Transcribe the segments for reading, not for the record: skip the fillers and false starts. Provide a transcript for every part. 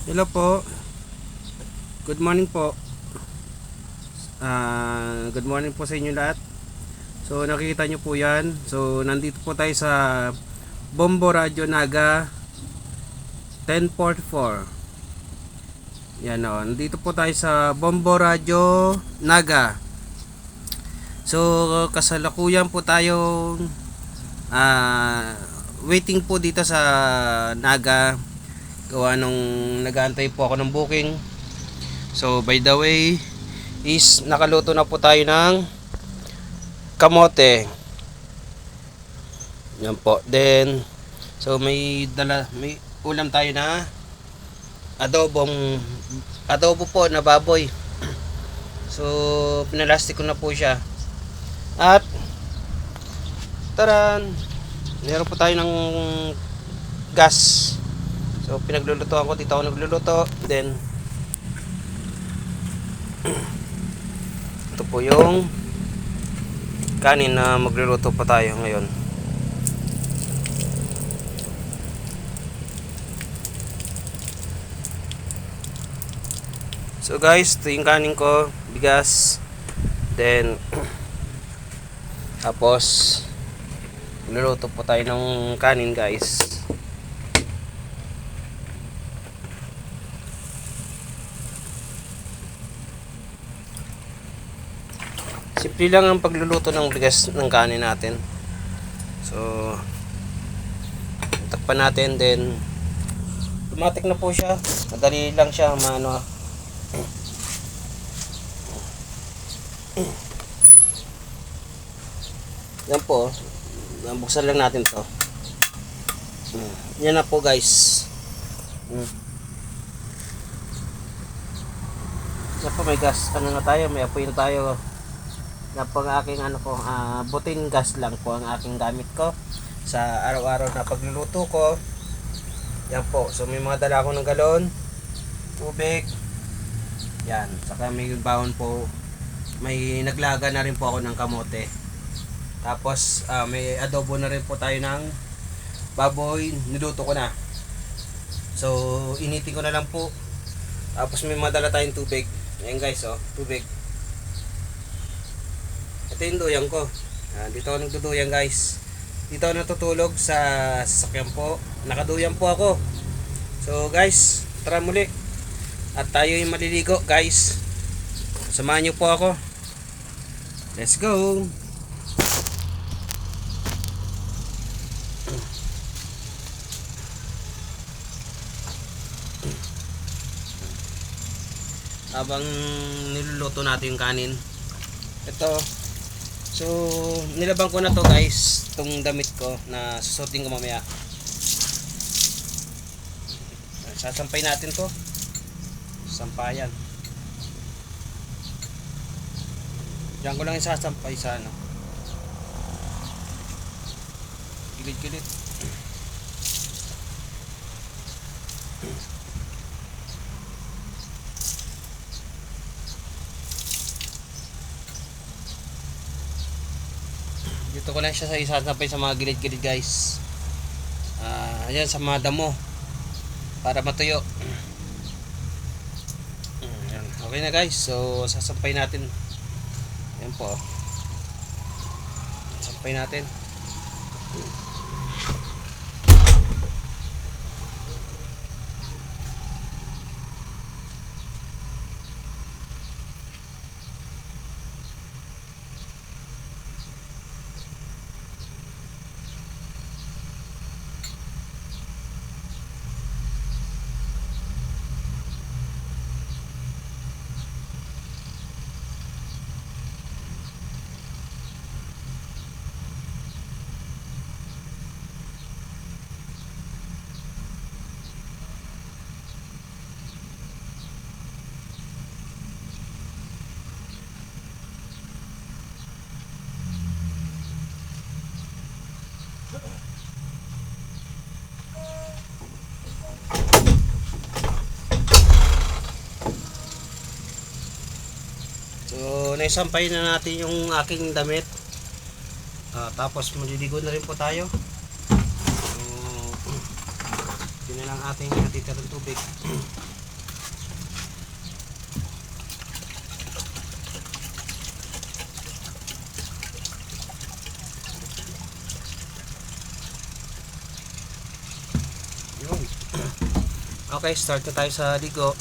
Hello po. Good morning po. Good morning po sa inyo lahat. So nakikita nyo po yan. So nandito po tayo sa Bombo Radio Naga 1044. Yan o. Nandito po tayo sa Bombo Radio Naga. So kasalukuyan po tayong waiting po dito sa Naga. Gawa nung nag-aantay po ako ng booking. So by the way is nakaluto na po tayo ng kamote. Yan po. Then so may ulam tayo na adobo po na baboy. So pinalastik ko na po siya. At taran, meron po tayo ng gas. So pinaglulutoan ko, dito ako nagluluto. Then ito po yung kanin na magluluto pa tayo ngayon. So guys, ito yung kanin ko, bigas. Then tapos magluluto po tayo ng kanin guys. Simple lang ang pagluluto ng bigas ng kanin natin. So takpan natin, then automatic na po siya. Madali lang siya maano. Yan po. Buksan lang natin to. Yan na po guys. Yan po, may gas. Ano na tayo? May apoy na tayo. Na po ang aking butin gas lang po ang aking gamit ko sa araw-araw na pagluluto ko. Yan po. So may mga dala ko ng galon, tubig. Yan. Saka may baon po. May naglaga na rin po ako ng kamote. Tapos may adobo na rin po tayo ng baboy. Niluto ko na. So initin ko na lang po. Tapos may mga dala tayong tubig. Ayan guys, oh, tubig. Ito yung duyan ko. Dito ako nagduduyan guys. Dito ako natutulog sa sasakyan po. Nakaduyan po ako. So guys, tara muli. At tayo yung maliligo guys. Samahan nyo po ako. Let's go. Habang niluluto natin yung kanin. Ito. So, nilabang ko na to guys, itong damit ko na susutin ko mamaya. Sasampay natin to. Sampayan. Diyan ko lang isasampay sa ano. Gilid-gilid. Dito ko lang siya sa isasampay sa mga gilid-gilid guys. Ayan sa mga damo para matuyo. Ayan. Okay na guys. So sasampay natin. Ayan po. Sampay natin. So naisampay na natin yung aking damit. Tapos maliligo na rin po tayo. So yun na lang ating natitirang tubig. Okay, start na tayo sa ligo.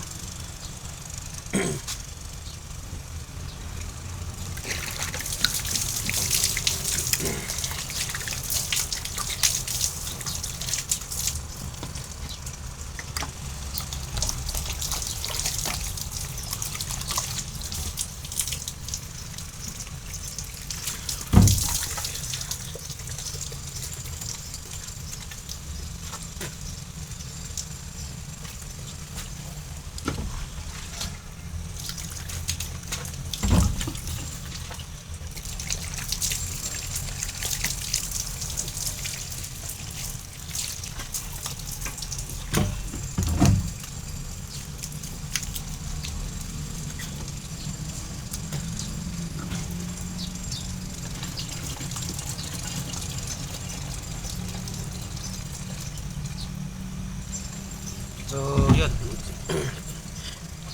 So, yun.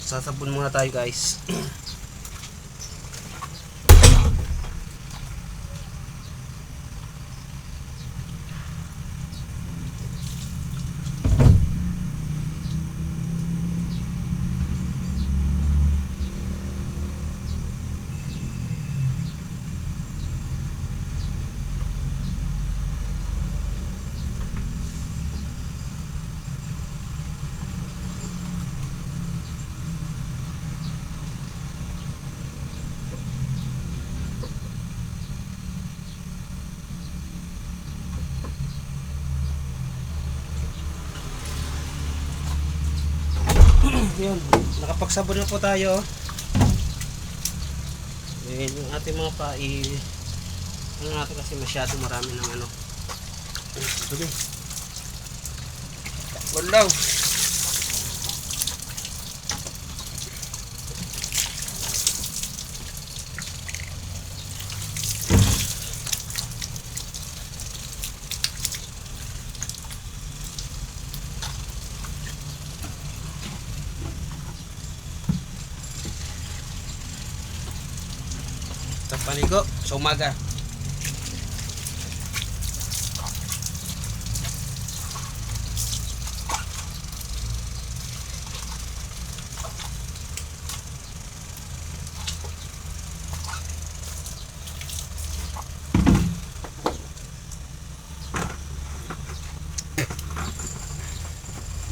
Sasabon muna tayo, guys. Yun, nakapagsabon na po tayo. Yun, yung ating mga pai, ano natin kasi masyadong marami ng ano. Ito din. Bulaw. Panigo sa umaga.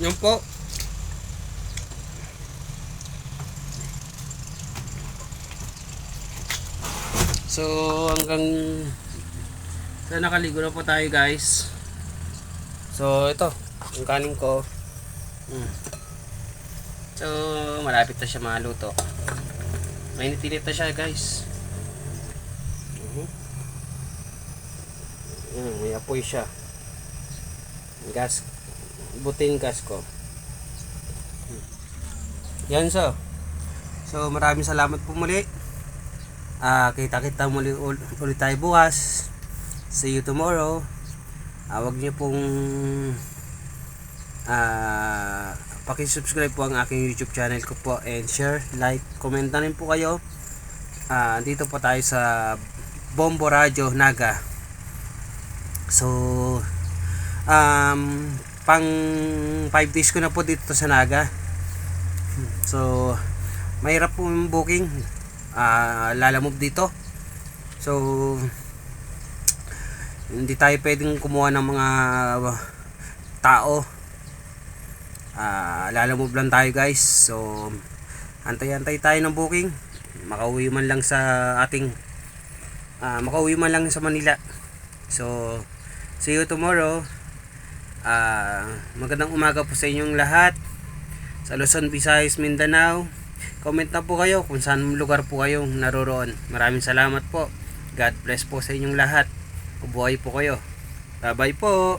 Yun po. So hanggang sa nakaligo na po tayo, guys. So ito yung kanin ko. So malapit na siya maluto. Mainit-init na siya, guys. May apoy siya. Gas, buting gas ko. Yan, so maraming salamat po muli. Kita-kita muli ulit tayo bukas. See you tomorrow. Huwag niyo pong paki-subscribe po ang aking YouTube channel ko po, and share, like, comment na rin po kayo. Dito po tayo sa Bombo Radio Naga. So pang 5 days ko na po dito sa Naga. So mahirap po yung booking. Lalamove dito. So hindi tayo pwedeng kumuha ng mga tao. Lalamove lang tayo, guys. So antay-antay tayo ng booking. Makauwi man lang sa ating makauwi man lang sa Manila. So see you tomorrow. Magandang umaga po sa inyong lahat sa Luzon, Visayas, Mindanao. Comment na po kayo kung saan lugar po kayong naroroon. Maraming salamat po. God bless po sa inyong lahat. Mabuhay po kayo. Bye bye po.